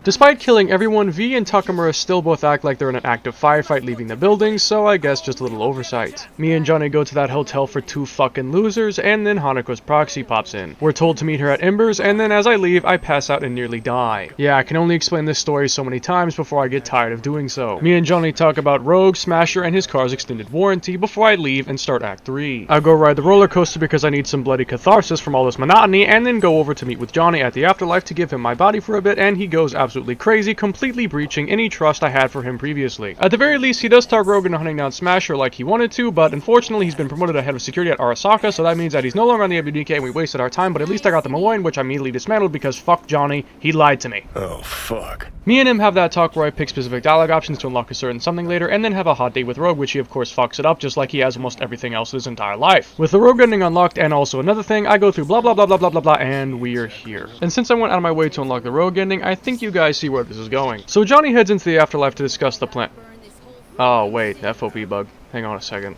Despite killing everyone, V and Takamura still both act like they're in an active firefight leaving the building, so I guess just a little oversight. Me and Johnny go to that hotel for 2 fucking losers, and then Hanako's proxy pops in. We're told to meet her at Embers, and then as I leave, I pass out and nearly die. Yeah, I can only explain this story so many times before I get tired of doing so. Me and Johnny talk about Rogue, Smasher, and his car's extended warranty before I leave and start Act 3. I go ride the roller coaster because I need some bloody catharsis from all this monotony, and then go over to meet with Johnny at the afterlife to give him my body for a bit, and he goes absolutely crazy, completely breaching any trust I had for him previously. At the very least, he does start Rogue into hunting down Smasher like he wanted to, but unfortunately he's been promoted to head of security at Arasaka, so that means that he's no longer on the WDK and we wasted our time, but at least I got the Malloy, which I immediately dismantled because fuck Johnny, he lied to me. Oh, fuck. Me and him have that talk where I pick specific dialogue options to unlock a certain something later, and then have a hot date with Rogue, which he of course fucks it up just like he has almost everything else his entire life. With the Rogue ending unlocked and also another thing, I go through blah blah blah blah blah blah blah, and we're here. And since I went out of my way to unlock the Rogue ending, I think you guys see where this is going. So Johnny heads into the afterlife to discuss the plan. Oh wait, FOP bug. Hang on a second.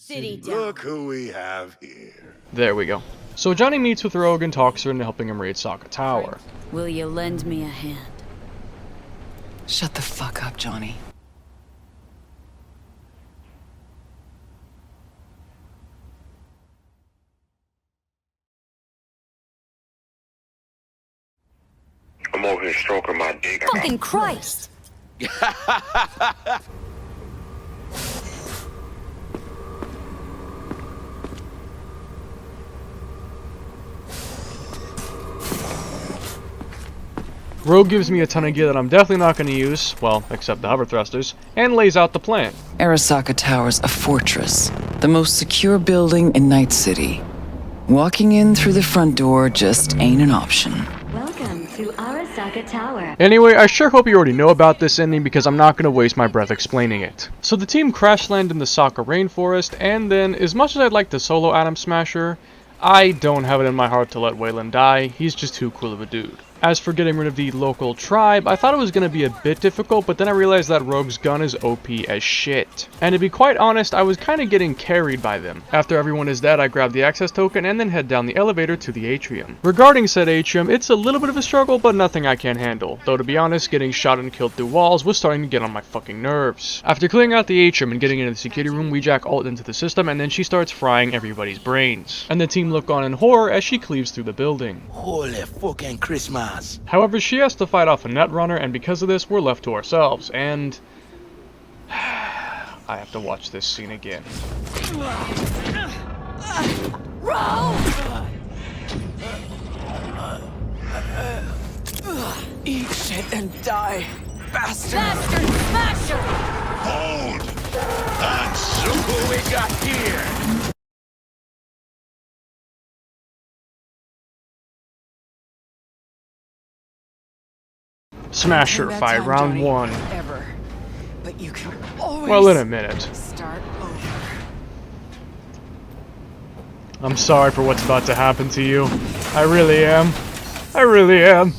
Look who we have here. There we go. So Johnny meets with Rogue and talks her into helping him raid Sokka Tower. Will you lend me a hand? Shut the fuck up, Johnny. I'm over here stroking my dick. Fucking Christ! Rogue gives me a ton of gear that I'm definitely not going to use, well, except the hover thrusters, and lays out the plan. Arasaka Tower's a fortress, the most secure building in Night City. Walking in through the front door just ain't an option. Welcome to Arasaka Tower. Anyway, I sure hope you already know about this ending because I'm not going to waste my breath explaining it. So the team crash land in the Sokka rainforest, and then, as much as I'd like to solo Atom Smasher, I don't have it in my heart to let Wayland die. He's just too cool of a dude. As for getting rid of the local tribe, I thought it was going to be a bit difficult, but then I realized that Rogue's gun is OP as shit. And to be quite honest, I was kind of getting carried by them. After everyone is dead, I grab the access token and then head down the elevator to the atrium. Regarding said atrium, it's a little bit of a struggle, but nothing I can't handle. Though to be honest, getting shot and killed through walls was starting to get on my fucking nerves. After clearing out the atrium and getting into the security room, we jack ult into the system and then she starts frying everybody's brains. And the team look on in horror as she cleaves through the building. Holy fucking Christmas. However, she has to fight off a netrunner, and because of this, we're left to ourselves, and I have to watch this scene again. Eat shit and die, bastard! Bastard Smasher! Hold! And look who we got here! Smasher fight, round 1. Ever. But you can always Well, in a minute. start over. I'm sorry for what's about to happen to you. I really am. I really am.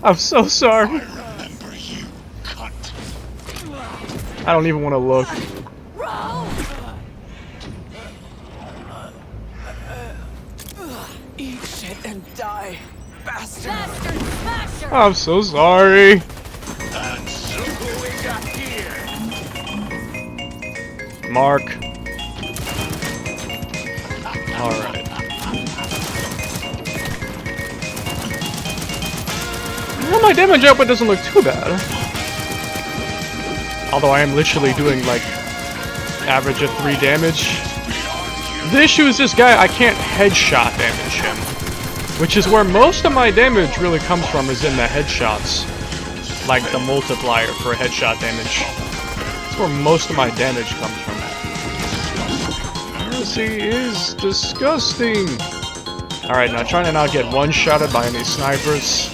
I'm so sorry. Remember you, cunt. I don't even want to look. Eat shit and die, bastard! Bastard Smasher! I'm so sorry. And look who we got here! Mark. Alright. Well, my damage output doesn't look too bad. Although I am literally doing like average of 3 damage. The issue is this guy, I can't headshot damage him. Which is where most of my damage really comes from, is in the headshots. Like the multiplier for headshot damage. That's where most of my damage comes from. This is disgusting. Alright, now trying to not get one-shotted by any snipers.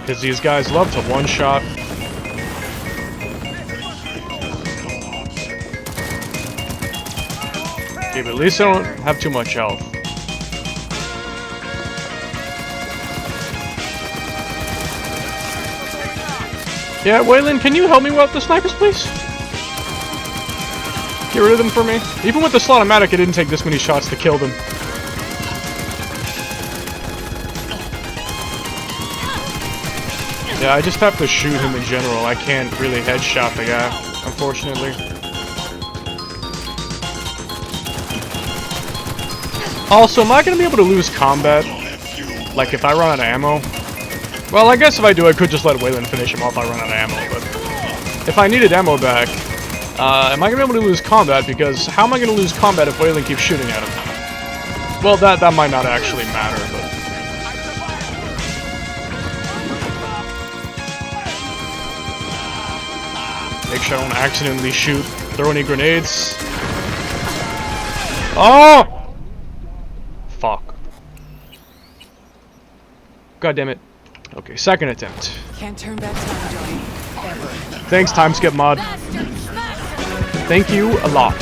Because these guys love to one-shot. Okay, but at least I don't have too much health. Yeah, Waylon, can you help me with the snipers, please? Get rid of them for me. Even with the slaught-o-matic, it didn't take this many shots to kill them. Yeah, I just have to shoot him in general. I can't really headshot the guy, unfortunately. Also, am I going to be able to lose combat? Like, if I run out of ammo? Well, I guess if I do, I could just let Waylon finish him off if I run out of ammo, but... If I needed ammo back, am I going to be able to lose combat? Because how am I going to lose combat if Waylon keeps shooting at him? Well, that might not actually matter, but... Make sure I don't accidentally throw any grenades. Oh! Fuck. God damn it. Okay, second attempt. Can't turn back time, Johnny. Ever. Thanks, time skip mod. Thank you a lot.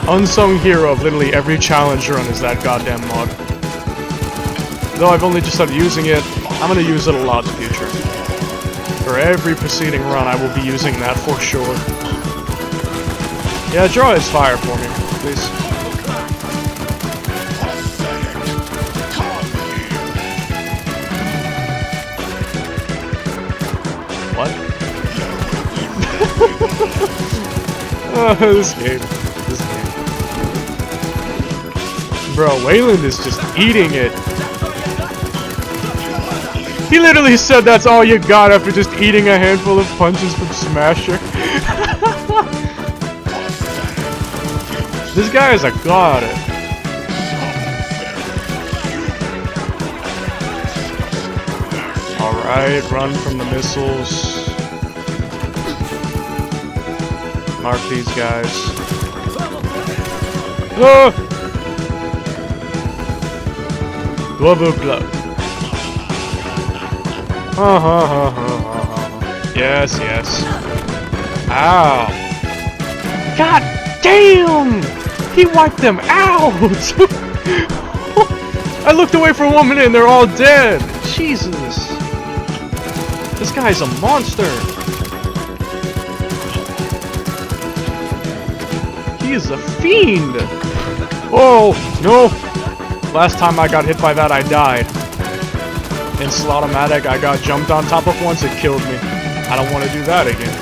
Unsung hero of literally every challenge run is that goddamn mod. Though I've only just started using it, I'm gonna use it a lot in the future. For every preceding run, I will be using that for sure. Yeah, draw his fire for me, please. What? Oh, this game. Bro, Wayland is just eating it. He literally said that's all you got after just eating a handful of punches from Smasher. This guy is a god. Alright, run from the missiles. Mark these guys. Ah! Glove of glove. Yes, yes. Ow. God damn! He wiped them out! I looked away for 1 minute and they're all dead! Jesus. This guy's a monster. He is a fiend! Oh, no! Last time I got hit by that, I died. In slaught-o-matic, I got jumped on top of once, it killed me. I don't want to do that again.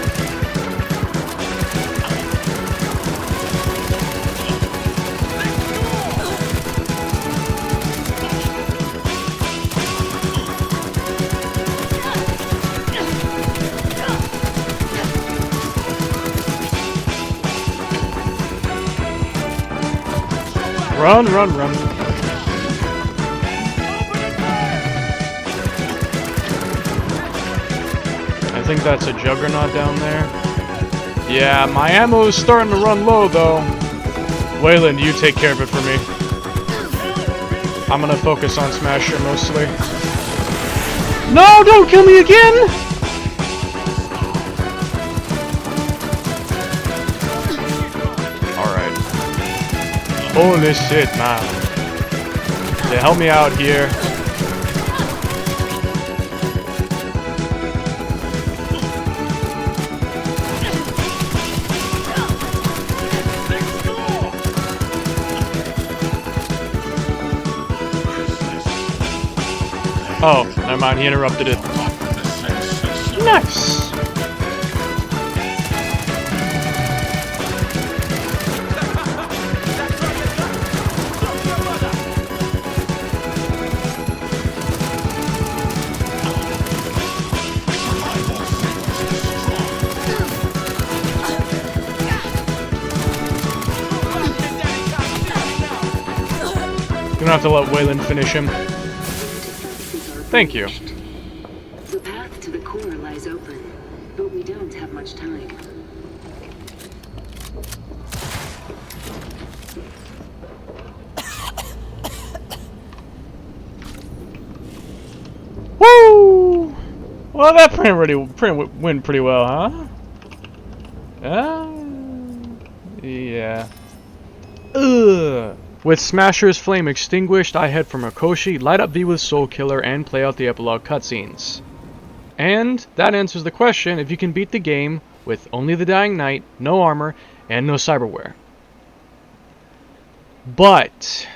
Run, run, run. I think that's a juggernaut down there. Yeah, my ammo is starting to run low, though. Wayland, you take care of it for me. I'm gonna focus on Smasher mostly. No, don't kill me again! Alright. Holy shit, man. Yeah, help me out here. Oh, never mind, he interrupted it. Nice! gonna have to let Wayland finish him. Thank you. The path to the core lies open, but we don't have much time. Woo! Well, that went pretty well, huh? Yeah. Ugh. With Smasher's flame extinguished, I head for Mikoshi, light up V with Soul Killer, and play out the epilogue cutscenes. And that answers the question if you can beat the game with only the Dying Knight, no armor, and no cyberware. But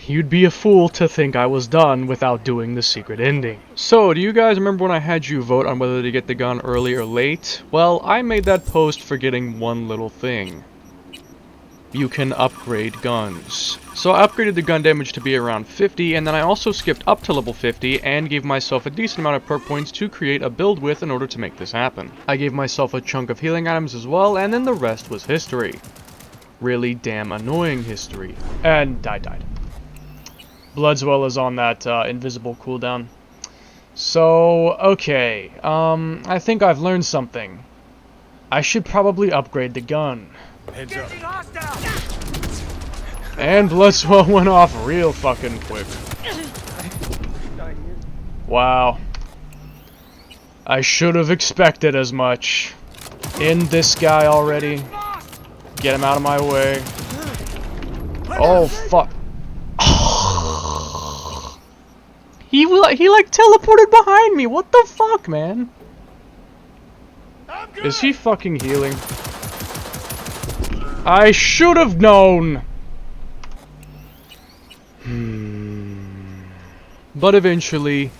you'd be a fool to think I was done without doing the secret ending. So, do you guys remember when I had you vote on whether to get the gun early or late? Well, I made that post forgetting one little thing. You can upgrade guns. So I upgraded the gun damage to be around 50, and then I also skipped up to level 50 and gave myself a decent amount of perk points to create a build with in order to make this happen. I gave myself a chunk of healing items as well, and then the rest was history. Really damn annoying history. And I died. Bloodswell is on that invisible cooldown. So, okay. I think I've learned something. I should probably upgrade the gun. Heads up. And Bloodswell went off real fucking quick. Wow. I should have expected as much. In this guy already. Get him out of my way. Oh, fuck. He like teleported behind me. What the fuck, man? Is he fucking healing? I should have known. But eventually,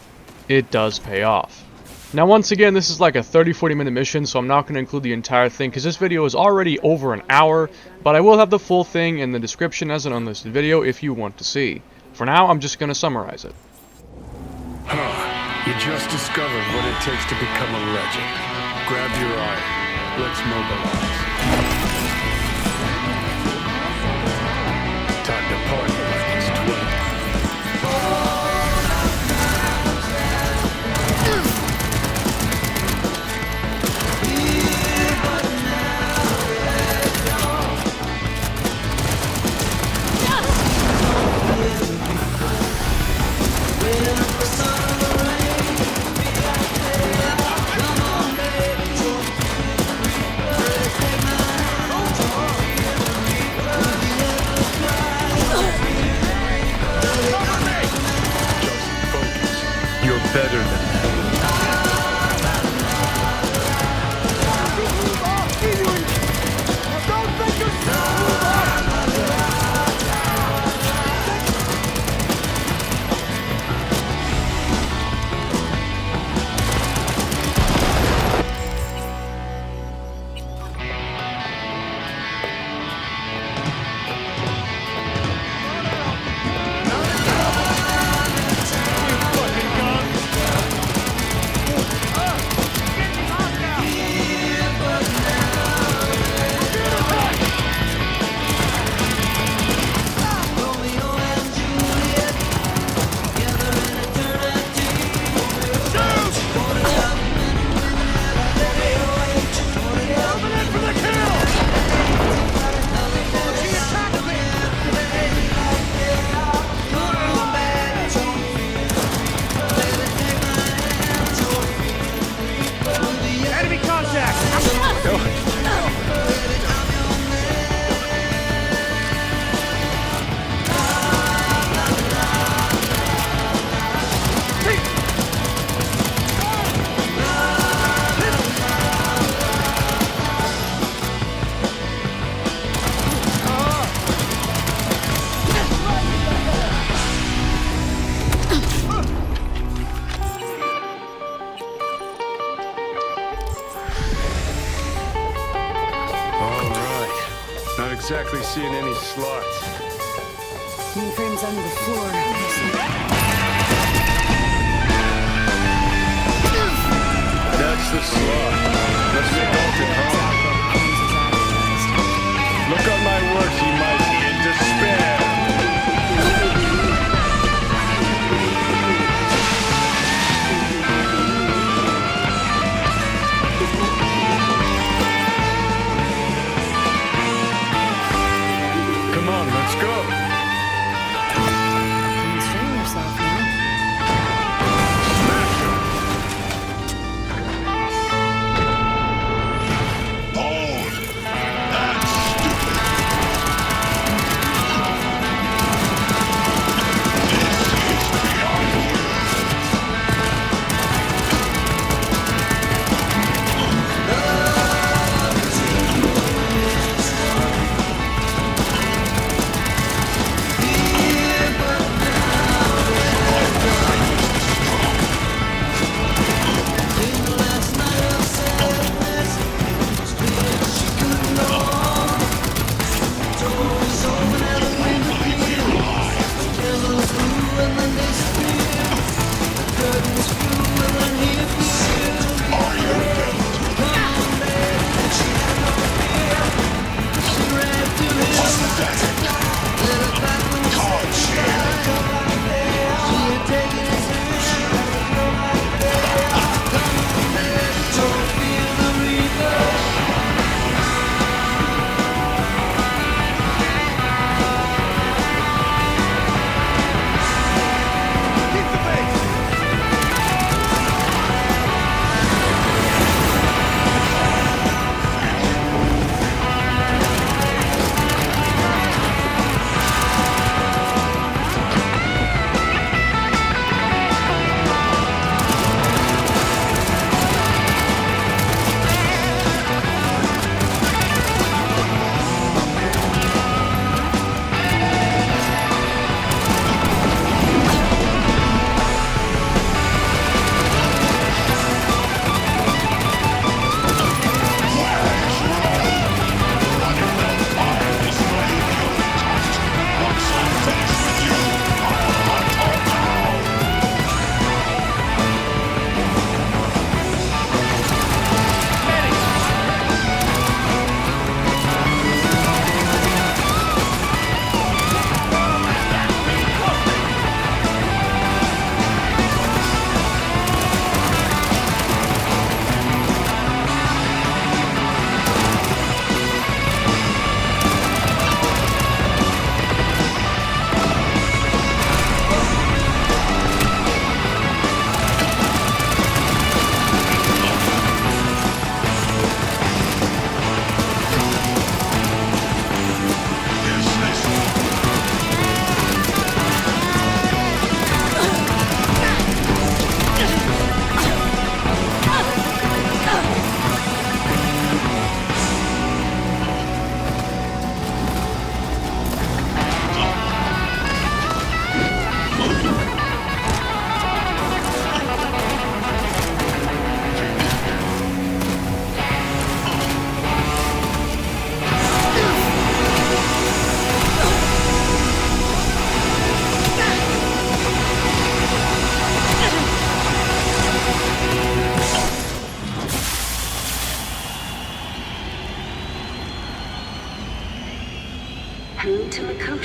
it does pay off. Now, once again, this is like a 30-40 minute mission, so I'm not going to include the entire thing, because this video is already over an hour, but I will have the full thing in the description as an unlisted video if you want to see. For now, I'm just going to summarize it. You just discovered what it takes to become a legend. Grab your iron. Let's mobilize. Time to party like it's 12. Better than exactly seeing any slots. Mainframe's under the floor. That's the slot. Let's make Alton home. Look on my works, he might be in despair.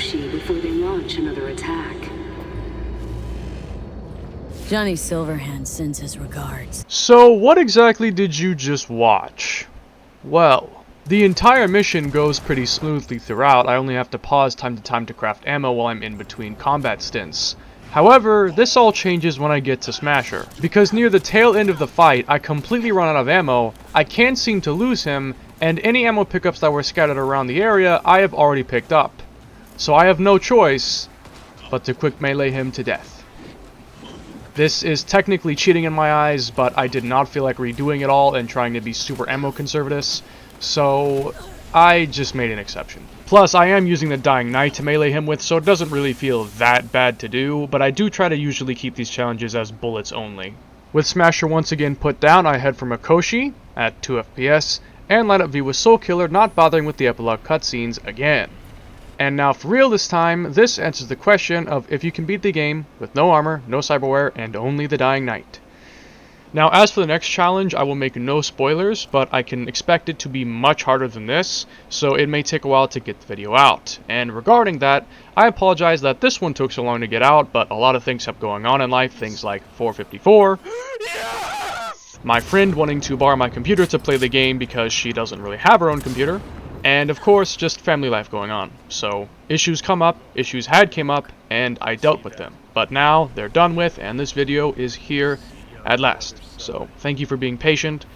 sushi before they launch another attack. Johnny Silverhand sends his regards. So, what exactly did you just watch? Well, the entire mission goes pretty smoothly throughout. I only have to pause time to time to craft ammo while I'm in between combat stints. However, this all changes when I get to Smasher, because near the tail end of the fight, I completely run out of ammo, I can't seem to lose him, and any ammo pickups that were scattered around the area, I have already picked up. So I have no choice but to quick melee him to death. This is technically cheating in my eyes, but I did not feel like redoing it all and trying to be super ammo conservative, so I just made an exception. Plus, I am using the Dying Knight to melee him with, so it doesn't really feel that bad to do, but I do try to usually keep these challenges as bullets only. With Smasher once again put down, I head for Mikoshi at 2 FPS, and line up V with Soul Killer, not bothering with the epilogue cutscenes again. And now for real this time, this answers the question of if you can beat the game with no armor, no cyberware, and only the Dying Knight. Now as for the next challenge, I will make no spoilers, but I can expect it to be much harder than this, so it may take a while to get the video out. And regarding that, I apologize that this one took so long to get out, but a lot of things kept going on in life, things like 454, my friend wanting to borrow my computer to play the game because she doesn't really have her own computer, and of course, just family life going on. So, issues come up, issues came up, and I dealt with them. But now, they're done with, and this video is here at last. So, thank you for being patient,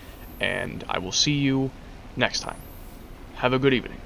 and I will see you next time. Have a good evening.